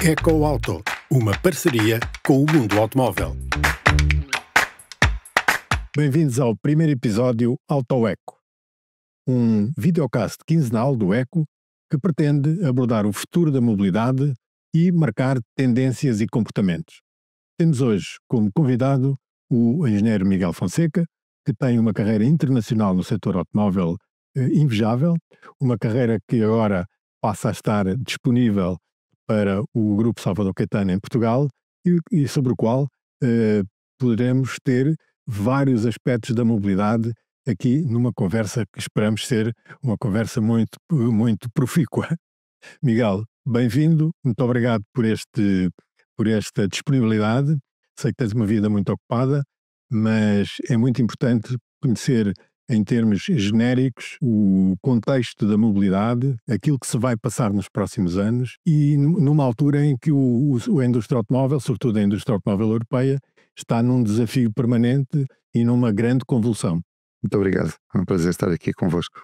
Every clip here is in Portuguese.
EcoAuto, uma parceria com o mundo automóvel. Bem-vindos ao primeiro episódio AutoEco, um videocast quinzenal do Eco que pretende abordar o futuro da mobilidade e marcar tendências e comportamentos. Temos hoje como convidado o engenheiro Miguel Fonseca, que tem uma carreira internacional no setor automóvel invejável, uma carreira que agora passa a estar disponível para o Grupo Salvador Caetano em Portugal e sobre o qual poderemos ter vários aspectos da mobilidade aqui numa conversa que esperamos ser uma conversa muito, muito profícua. Miguel, bem-vindo, muito obrigado por esta disponibilidade. Sei que tens uma vida muito ocupada, mas é muito importante conhecer em termos genéricos o contexto da mobilidade, aquilo que se vai passar nos próximos anos e numa altura em que a indústria automóvel, sobretudo a indústria automóvel europeia, está num desafio permanente e numa grande convulsão. Muito obrigado, é um prazer estar aqui convosco.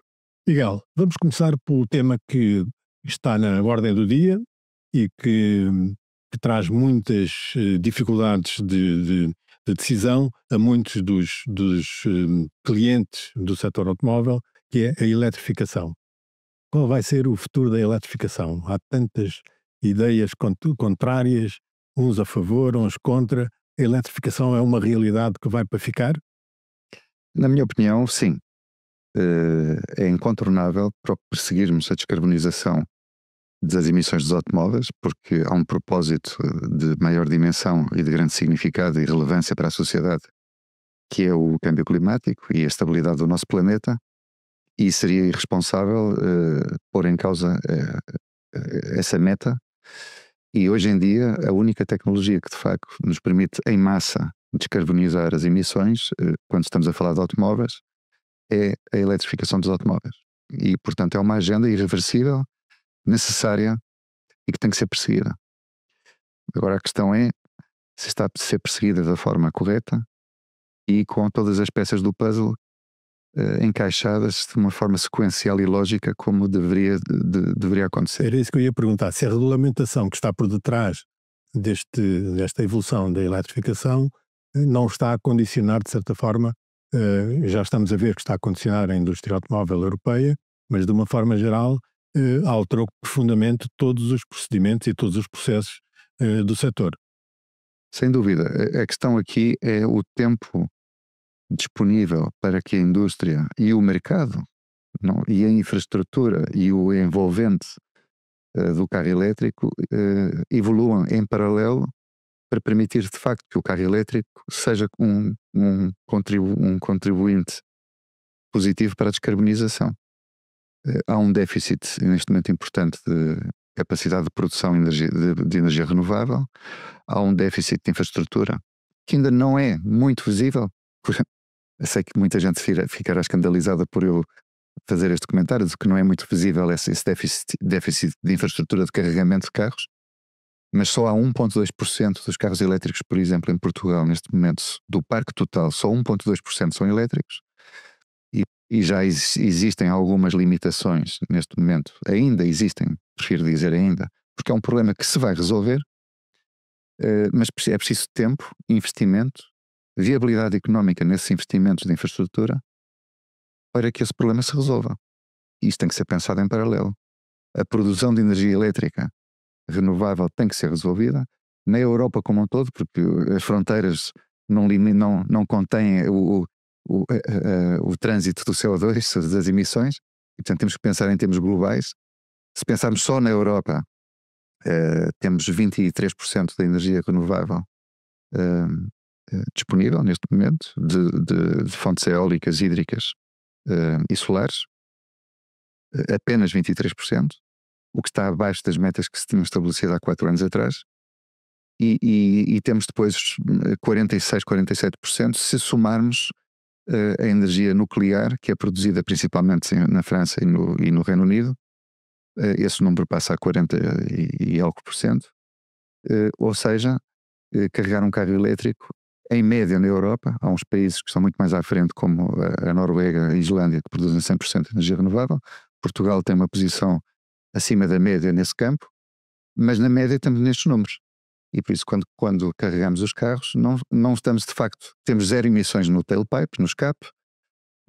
Miguel, vamos começar pelo tema que está na ordem do dia e que traz muitas dificuldades de decisão a muitos dos clientes do setor automóvel, que é a eletrificação. Qual vai ser o futuro da eletrificação? Há tantas ideias contrárias, uns a favor, uns contra. A eletrificação é uma realidade que vai para ficar? Na minha opinião, sim. É incontornável para perseguirmos a descarbonização das emissões dos automóveis, porque há um propósito de maior dimensão e de grande significado e relevância para a sociedade, que é o câmbio climático e a estabilidade do nosso planeta, e seria irresponsável pôr em causa essa meta. E hoje em dia a única tecnologia que de facto nos permite em massa descarbonizar as emissões, quando estamos a falar de automóveis, é a eletrificação dos automóveis. E portanto é uma agenda irreversível, necessária e que tem que ser perseguida. Agora a questão é se está a ser perseguida da forma correta e com todas as peças do puzzle encaixadas de uma forma sequencial e lógica como deveria acontecer. Era isso que eu ia perguntar, se a regulamentação que está por detrás desta evolução da eletrificação não está a condicionar, de certa forma, já estamos a ver que está a condicionar a indústria automóvel europeia, mas de uma forma geral alterou profundamente todos os procedimentos e todos os processos do setor. Sem dúvida. A questão aqui é o tempo disponível para que a indústria e o mercado, não, e a infraestrutura e o envolvente do carro elétrico evoluam em paralelo para permitir de facto que o carro elétrico seja um contribuinte positivo para a descarbonização. Há um déficit neste momento importante de capacidade de produção de energia renovável, há um déficit de infraestrutura que ainda não é muito visível. Eu sei que muita gente ficará escandalizada por eu fazer este comentário de que não é muito visível esse déficit de infraestrutura de carregamento de carros, mas só há 1,2% dos carros elétricos, por exemplo, em Portugal, neste momento, do parque total, só 1,2% são elétricos. E já existem algumas limitações neste momento. Ainda existem, prefiro dizer ainda, porque é um problema que se vai resolver, mas é preciso tempo, investimento, viabilidade económica nesses investimentos de infraestrutura para que esse problema se resolva. E isto tem que ser pensado em paralelo. A produção de energia elétrica renovável tem que ser resolvida na Europa como um todo, porque as fronteiras não contêm o trânsito do CO2, das emissões, e portanto temos que pensar em termos globais. Se pensarmos só na Europa, temos 23% da energia renovável disponível neste momento, de fontes eólicas, hídricas e solares, apenas 23%, o que está abaixo das metas que se tinham estabelecido há 4 anos atrás, e temos depois 46, 47% se somarmos a energia nuclear, que é produzida principalmente na França e no Reino Unido. Esse número passa a 40 e algo por cento. Ou seja, carregar um carro elétrico, em média na Europa, há uns países que estão muito mais à frente, como a Noruega e a Islândia, que produzem 100% de energia renovável. Portugal tem uma posição acima da média nesse campo, mas na média estamos nestes números. E por isso, quando carregamos os carros, não estamos de facto, temos zero emissões no tailpipe, no escape,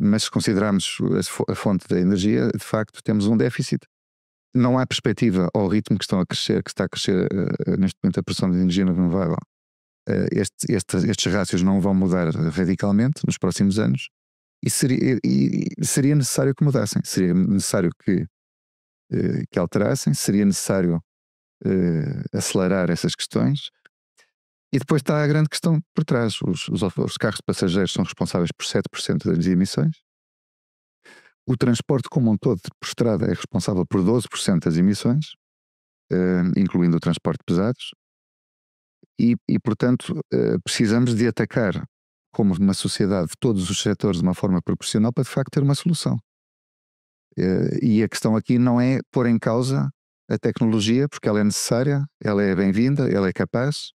mas se considerarmos a fonte da energia, de facto temos um déficit. Não há perspectiva ao ritmo que está a crescer neste momento a produção de energia renovável. Estes rácios não vão mudar radicalmente nos próximos anos e seria necessário que mudassem, seria necessário que alterassem, seria necessário acelerar essas questões. E depois está a grande questão por trás. Os carros de passageiros são responsáveis por 7% das emissões. O transporte como um todo por estrada é responsável por 12% das emissões, incluindo o transporte de pesados. E portanto, precisamos de atacar, como uma sociedade, todos os setores de uma forma proporcional para de facto ter uma solução. E a questão aqui não é pôr em causa a tecnologia, porque ela é necessária, ela é bem-vinda, ela é capaz,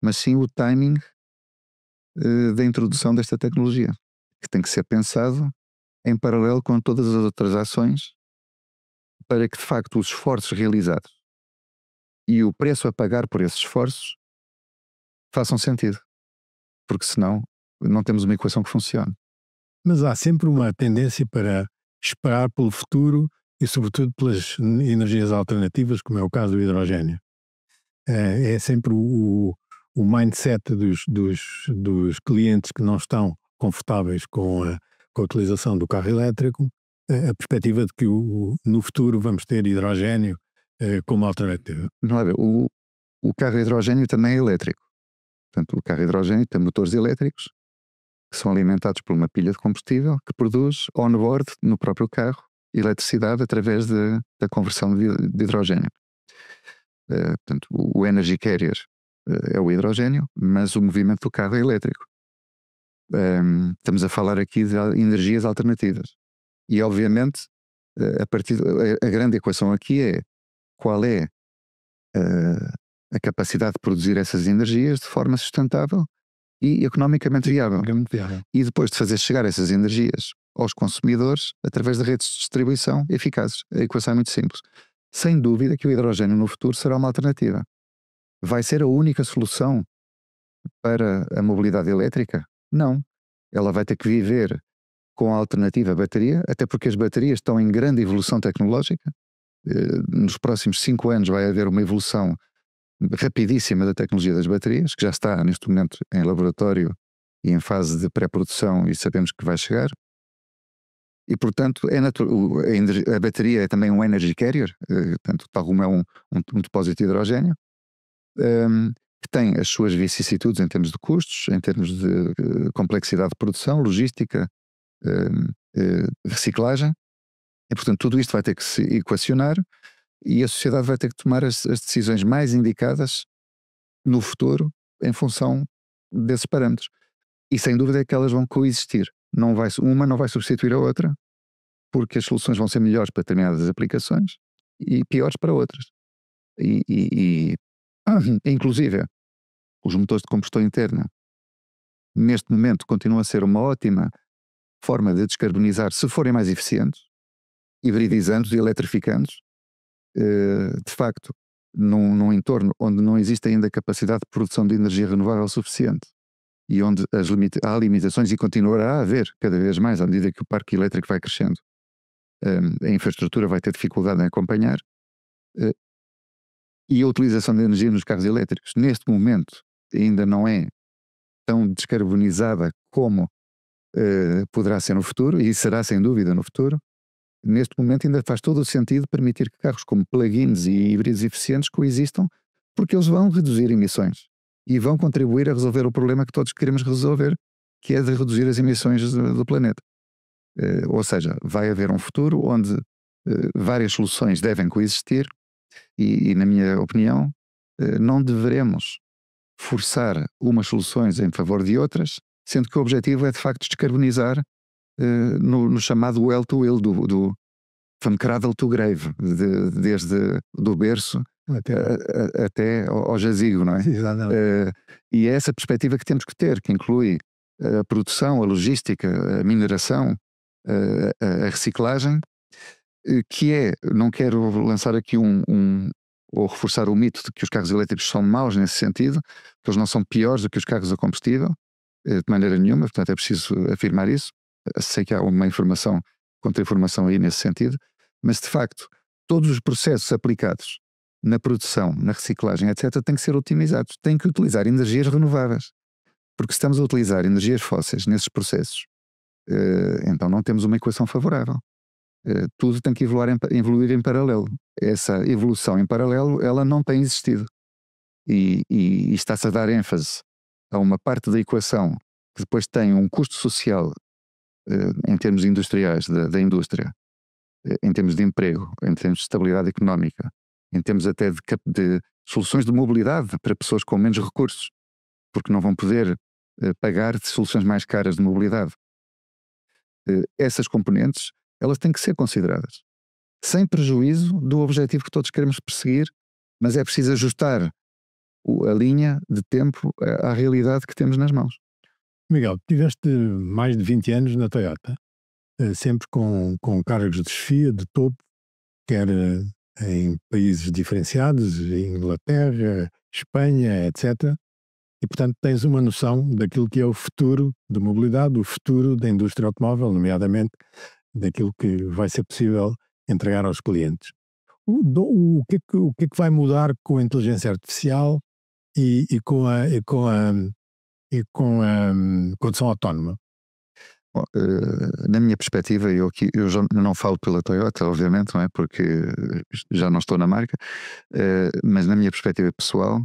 mas sim o timing da introdução desta tecnologia, que tem que ser pensado em paralelo com todas as outras ações para que de facto os esforços realizados e o preço a pagar por esses esforços façam sentido, porque senão não temos uma equação que funcione. Mas há sempre uma tendência para esperar pelo futuro e sobretudo pelas energias alternativas, como é o caso do hidrogênio. É sempre o mindset dos clientes que não estão confortáveis com a utilização do carro elétrico, a perspectiva de que no futuro vamos ter hidrogênio como alternativa. Não é, o carro hidrogênio também é elétrico. Portanto, o carro hidrogênio tem motores elétricos que são alimentados por uma pilha de combustível que produz on-board no próprio carro eletricidade através da conversão de hidrogênio. Portanto, o energy carrier é o hidrogênio, mas o movimento do carro é elétrico. Estamos a falar aqui de energias alternativas. E, obviamente, a grande equação aqui é qual é a capacidade de produzir essas energias de forma sustentável e economicamente viável. E depois de fazer chegar essas energias aos consumidores através de redes de distribuição eficazes. A equação é muito simples. Sem dúvida que o hidrogênio no futuro será uma alternativa. Vai ser a única solução para a mobilidade elétrica? Não. Ela vai ter que viver com a alternativa bateria, até porque as baterias estão em grande evolução tecnológica. Nos próximos 5 anos vai haver uma evolução rapidíssima da tecnologia das baterias, que já está neste momento em laboratório e em fase de pré-produção e sabemos que vai chegar. E portanto a bateria é também um energy carrier, portanto, tal como é um depósito de hidrogênio, que tem as suas vicissitudes em termos de custos, em termos de complexidade de produção, logística, reciclagem, e portanto tudo isto vai ter que se equacionar e a sociedade vai ter que tomar as decisões mais indicadas no futuro em função desses parâmetros. E sem dúvida é que elas vão coexistir. Uma não vai substituir a outra, porque as soluções vão ser melhores para determinadas aplicações e piores para outras. Inclusive, os motores de combustão interna, neste momento, continuam a ser uma ótima forma de descarbonizar se forem mais eficientes, hibridizando e eletrificando. De facto, num entorno onde não existe ainda capacidade de produção de energia renovável suficiente e onde há limitações e continuará a haver cada vez mais à medida que o parque elétrico vai crescendo, a infraestrutura vai ter dificuldade em acompanhar, e a utilização de energia nos carros elétricos neste momento ainda não é tão descarbonizada como poderá ser no futuro, e será sem dúvida no futuro. Neste momento ainda faz todo o sentido permitir que carros como plug-ins e híbridos eficientes coexistam, porque eles vão reduzir emissões e vão contribuir a resolver o problema que todos queremos resolver, que é de reduzir as emissões do planeta. Ou seja, vai haver um futuro onde várias soluções devem coexistir e na minha opinião, não deveremos forçar umas soluções em favor de outras, sendo que o objetivo é de facto descarbonizar no chamado well to wheel, from cradle to grave, desde do berço até ao jazigo, não é? E é essa perspectiva que temos que ter, que inclui a produção, a logística, a mineração, a reciclagem, que não quero lançar aqui ou reforçar o mito de que os carros elétricos são maus nesse sentido, que eles não são piores do que os carros a combustível, de maneira nenhuma, portanto é preciso afirmar isso. Sei que há uma informação, contra-informação aí nesse sentido, mas de facto todos os processos aplicados na produção, na reciclagem, etc., têm que ser otimizados, têm que utilizar energias renováveis, porque se estamos a utilizar energias fósseis nesses processos, então não temos uma equação favorável. Tudo tem que evoluir em paralelo. Essa evolução em paralelo, ela não tem existido. E está-se a dar ênfase a uma parte da equação que depois tem um custo social em termos industriais, da indústria, em termos de emprego, em termos de estabilidade económica, em termos até de soluções de mobilidade para pessoas com menos recursos, porque não vão poder pagar soluções mais caras de mobilidade. Essas componentes, elas têm que ser consideradas, sem prejuízo do objetivo que todos queremos perseguir, mas é preciso ajustar a linha de tempo à realidade que temos nas mãos. Miguel, tiveste mais de 20 anos na Toyota, sempre com cargos de chefia, de topo, quer em países diferenciados, Inglaterra, Espanha, etc. E, portanto, tens uma noção daquilo que é o futuro da mobilidade, o futuro da indústria automóvel, nomeadamente daquilo que vai ser possível entregar aos clientes. O que é que vai mudar com a inteligência artificial e com a condução autónoma? Bom, na minha perspectiva, eu já não falo pela Toyota, obviamente, não é? Porque já não estou na marca, mas na minha perspectiva pessoal,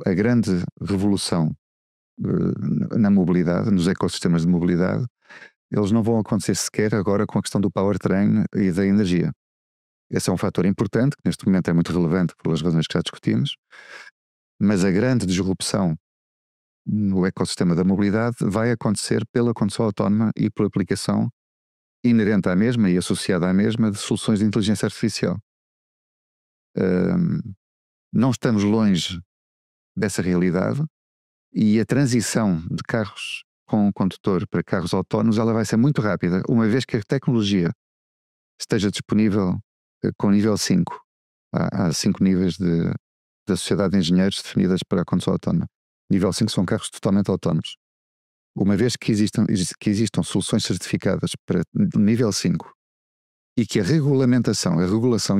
a grande revolução na mobilidade, nos ecossistemas de mobilidade, eles não vão acontecer sequer agora com a questão do powertrain e da energia. Esse é um fator importante, que neste momento é muito relevante pelas razões que já discutimos, mas a grande disrupção no ecossistema da mobilidade vai acontecer pela condução autónoma e pela aplicação inerente à mesma e associada à mesma de soluções de inteligência artificial. Não estamos longe dessa realidade e a transição de carros com condutor para carros autónomos, ela vai ser muito rápida, uma vez que a tecnologia esteja disponível com nível 5. Há 5 níveis da Sociedade de Engenheiros definidas para a condução autónoma. Nível 5 são carros totalmente autónomos. Uma vez que existam soluções certificadas para nível 5 e que a regulação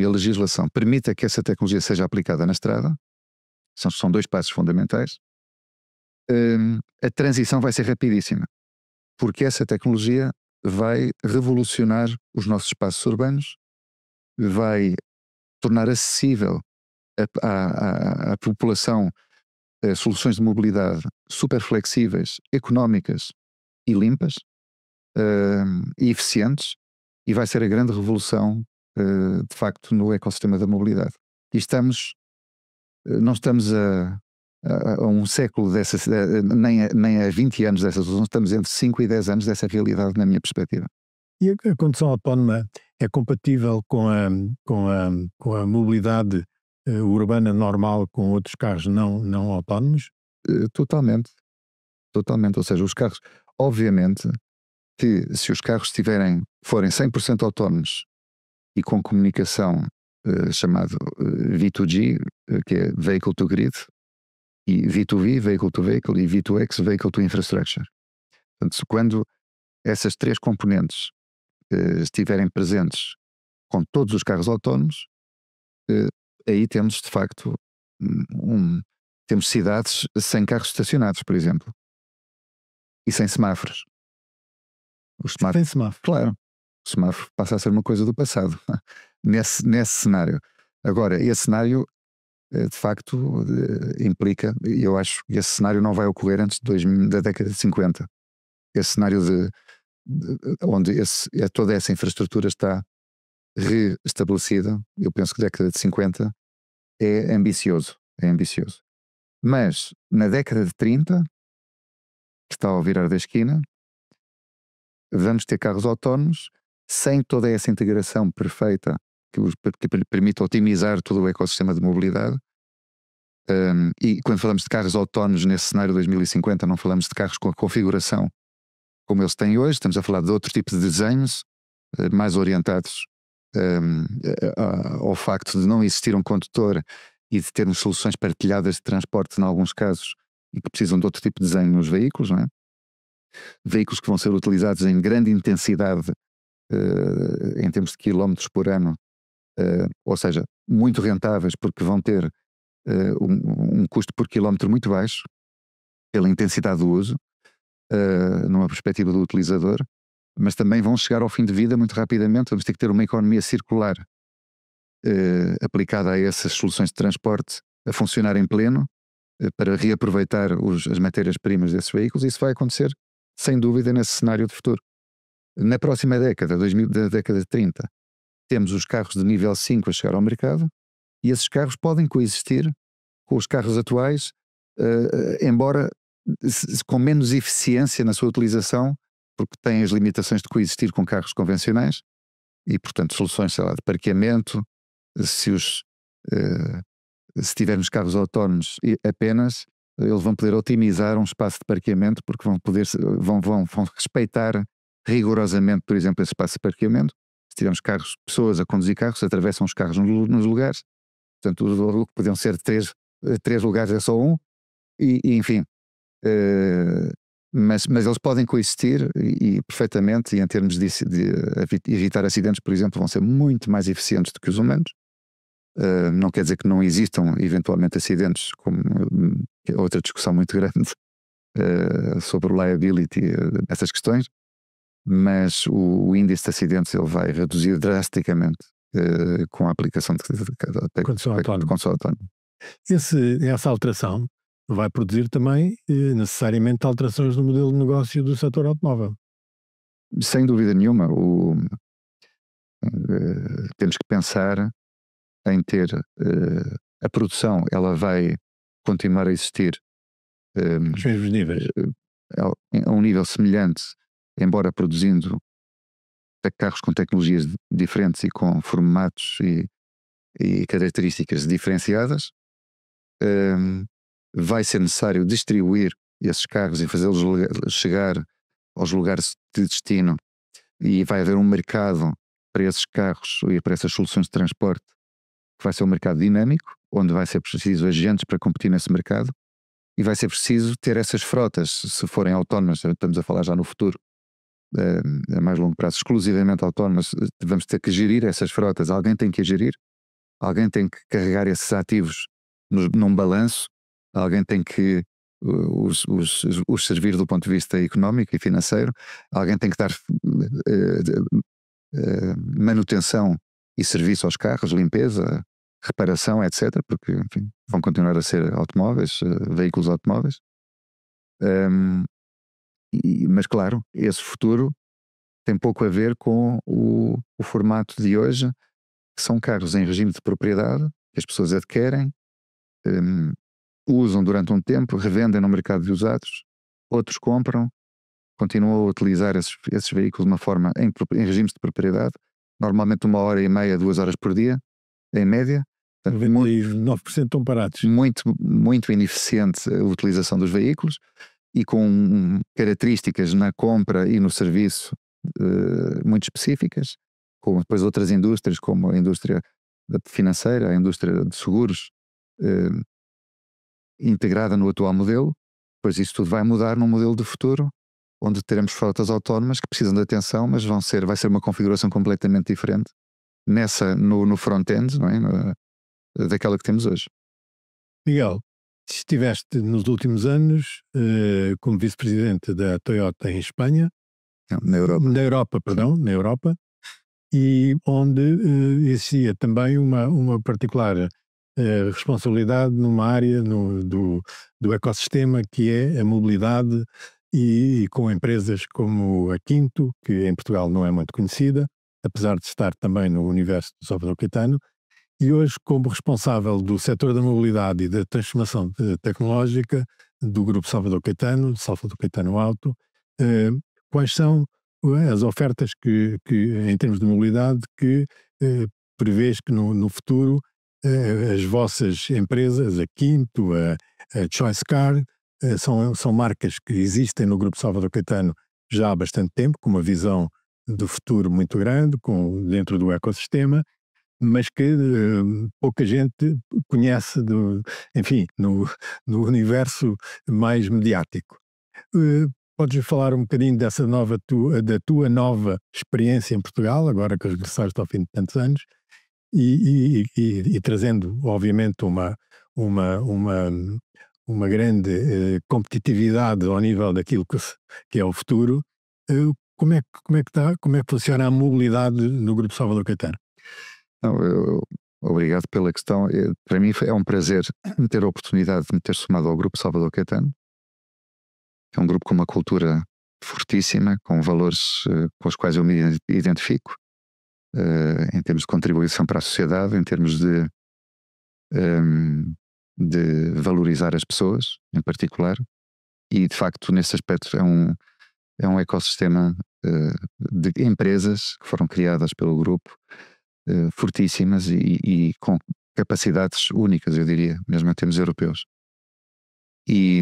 e a legislação permita que essa tecnologia seja aplicada na estrada, são 2 passos fundamentais, a transição vai ser rapidíssima, porque essa tecnologia vai revolucionar os nossos espaços urbanos, vai tornar acessível à população soluções de mobilidade super flexíveis, económicas e limpas e eficientes, e vai ser a grande revolução de facto no ecossistema da mobilidade. E não estamos a um século nem a 20 anos dessa solução, estamos entre 5 e 10 anos dessa realidade, na minha perspectiva. E a condução autónoma é compatível com a mobilidade urbana normal com outros carros não autónomos? Totalmente. Ou seja, os carros, obviamente que se os carros forem 100% autónomos e com comunicação chamado V2G, que é Vehicle to Grid, e V2V, Vehicle to Vehicle, e V2X, Vehicle to Infrastructure. Portanto, quando essas 3 componentes estiverem presentes com todos os carros autónomos, aí temos de facto temos cidades sem carros estacionados, por exemplo, e sem semáforos. Sem semáforo? Claro, o semáforo passa a ser uma coisa do passado nesse cenário. Agora, esse cenário de facto implica, e eu acho que esse cenário não vai ocorrer antes da década de 50. Esse cenário onde toda essa infraestrutura está reestabelecida, eu penso que a década de 50 é ambicioso. Mas na década de 30, que está ao virar da esquina, vamos ter carros autónomos sem toda essa integração perfeita que permite otimizar todo o ecossistema de mobilidade. E quando falamos de carros autónomos nesse cenário de 2050, não falamos de carros com a configuração como eles têm hoje, estamos a falar de outro tipo de desenhos mais orientados ao facto de não existir um condutor e de termos soluções partilhadas de transporte, em alguns casos, e que precisam de outro tipo de desenho nos veículos, não é? Veículos que vão ser utilizados em grande intensidade em termos de quilómetros por ano, ou seja, muito rentáveis porque vão ter um custo por quilómetro muito baixo pela intensidade do uso, numa perspectiva do utilizador, mas também vão chegar ao fim de vida muito rapidamente. Vamos ter que ter uma economia circular aplicada a essas soluções de transporte a funcionar em pleno para reaproveitar as matérias-primas desses veículos. Isso vai acontecer sem dúvida nesse cenário de futuro. Na próxima década, da década de 30, temos os carros de nível 5 a chegar ao mercado e esses carros podem coexistir com os carros atuais, embora com menos eficiência na sua utilização, porque têm as limitações de coexistir com carros convencionais e, portanto, soluções, sei lá, de parqueamento. Se tivermos carros autónomos apenas, eles vão poder otimizar um espaço de parqueamento porque vão respeitar rigorosamente, por exemplo, esse espaço de parqueamento. Se tivermos pessoas a conduzir carros, atravessam os carros nos lugares. Portanto, o que podiam ser três lugares é só um. E enfim, mas eles podem coexistir e perfeitamente, e em termos de evitar acidentes, por exemplo, vão ser muito mais eficientes do que os humanos. Não quer dizer que não existam eventualmente acidentes, como é outra discussão muito grande sobre o liability nessas questões, mas o índice de acidentes ele vai reduzir drasticamente com a aplicação de condução autónoma. Essa alteração vai produzir também necessariamente alterações no modelo de negócio do setor automóvel. Sem dúvida nenhuma. Temos que pensar em ter a produção, ela vai continuar a existir aos mesmos níveis, a um nível semelhante, embora produzindo carros com tecnologias diferentes e com formatos e características diferenciadas. Vai ser necessário distribuir esses carros e fazê-los chegar aos lugares de destino, e vai haver um mercado para esses carros e para essas soluções de transporte que vai ser um mercado dinâmico, onde vai ser preciso agentes para competir nesse mercado, e vai ser preciso ter essas frotas, se forem autónomas, estamos a falar já no futuro, a mais longo prazo, exclusivamente autónomas. Vamos ter que gerir essas frotas, alguém tem que a gerir, alguém tem que carregar esses ativos num balanço, alguém tem que os servir do ponto de vista económico e financeiro, alguém tem que dar manutenção e serviço aos carros, limpeza, reparação, etc., porque enfim, vão continuar a ser automóveis, veículos automóveis. Mas claro, esse futuro tem pouco a ver com o formato de hoje, que são carros em regime de propriedade, que as pessoas adquirem, usam durante um tempo, revendem no mercado de usados, outros compram, continuam a utilizar esses veículos de uma forma em regimes de propriedade, normalmente 1h30, 2 horas por dia, em média. 99% estão parados. Muito ineficiente a utilização dos veículos e com características na compra e no serviço muito específicas, como depois outras indústrias, como a indústria financeira, a indústria de seguros, integrada no atual modelo. Pois isso tudo vai mudar num modelo de futuro, onde teremos frotas autónomas que precisam de atenção, mas vai ser uma configuração completamente diferente no front-end, não é? Daquela que temos hoje. Miguel, estiveste nos últimos anos como vice-presidente da Toyota em Espanha, na Europa, e onde existia também uma particular responsabilidade numa área do ecossistema que é a mobilidade, e com empresas como a Quinto, que em Portugal não é muito conhecida, apesar de estar também no universo do Salvador Caetano, e hoje como responsável do setor da mobilidade e da transformação tecnológica do Grupo Salvador Caetano Auto, quais são as ofertas que em termos de mobilidade que prevês que no futuro as vossas empresas, a Quinto, a Choice Car, são marcas que existem no Grupo Salvador Caetano já há bastante tempo, com uma visão do futuro muito grande dentro do ecossistema, mas que pouca gente conhece, enfim, no universo mais mediático. Podes falar um bocadinho da tua nova experiência em Portugal, agora que regressaste ao fim de tantos anos, e trazendo, obviamente, uma grande competitividade ao nível daquilo que é o futuro. Como é que funciona a mobilidade no Grupo Salvador Caetano? Não, obrigado pela questão. Para mim é um prazer ter a oportunidade de me ter somado ao Grupo Salvador Caetano. É um grupo com uma cultura fortíssima, com valores com os quais eu me identifico, em termos de contribuição para a sociedade, em termos de valorizar as pessoas, em particular, e de facto, nesse aspecto, é um ecossistema de empresas que foram criadas pelo grupo, fortíssimas e com capacidades únicas, eu diria, mesmo em termos europeus. E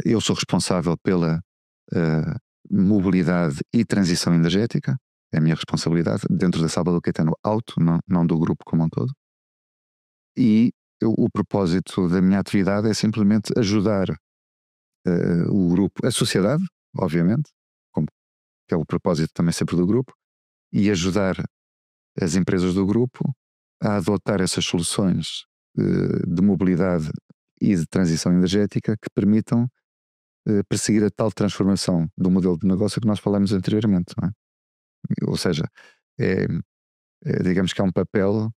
eu sou responsável pela mobilidade e transição energética, é a minha responsabilidade, dentro da Salvador Caetano Auto, não do grupo como um todo. E o propósito da minha atividade é simplesmente ajudar o grupo, a sociedade, obviamente, que é o propósito também sempre do grupo, e ajudar as empresas do grupo a adotar essas soluções de mobilidade e de transição energética que permitam perseguir a tal transformação do modelo de negócio que nós falamos anteriormente, não é? Ou seja, digamos que é um papel,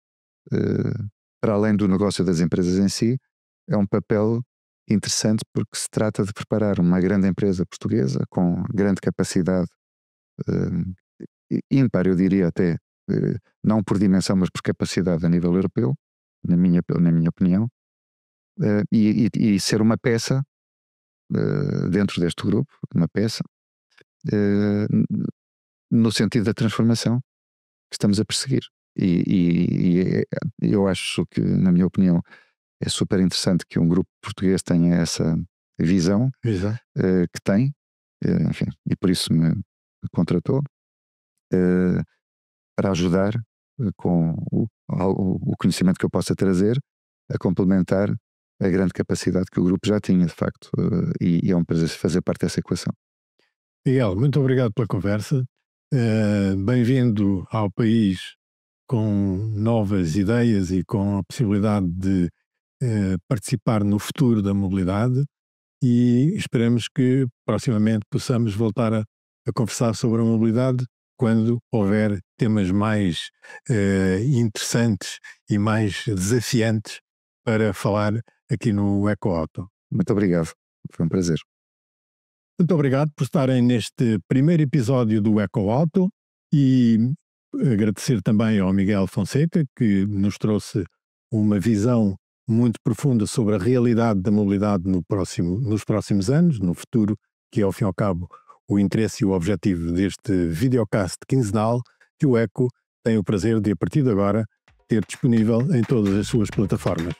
para além do negócio das empresas em si, é um papel interessante porque se trata de preparar uma grande empresa portuguesa com grande capacidade ímpar, eu diria até, não por dimensão, mas por capacidade a nível europeu, na minha opinião, e ser uma peça dentro deste grupo, uma peça, no sentido da transformação que estamos a perseguir. E eu acho que, na minha opinião, é super interessante que um grupo português tenha essa visão que tem, enfim, e por isso me contratou para ajudar com o conhecimento que eu possa trazer a complementar a grande capacidade que o grupo já tinha, de facto, e é um prazer fazer parte dessa equação. Miguel, muito obrigado pela conversa. Bem-vindo ao país com novas ideias e com a possibilidade de participar no futuro da mobilidade, e esperamos que proximamente possamos voltar a conversar sobre a mobilidade quando houver temas mais interessantes e mais desafiantes para falar aqui no EcoAuto. Muito obrigado, foi um prazer. Muito obrigado por estarem neste primeiro episódio do EcoAuto, e agradecer também ao Miguel Fonseca, que nos trouxe uma visão muito profunda sobre a realidade da mobilidade nos próximos anos, no futuro, que é ao fim e ao cabo o interesse e o objetivo deste videocast quinzenal, que o Eco tem o prazer de, a partir de agora, ter disponível em todas as suas plataformas.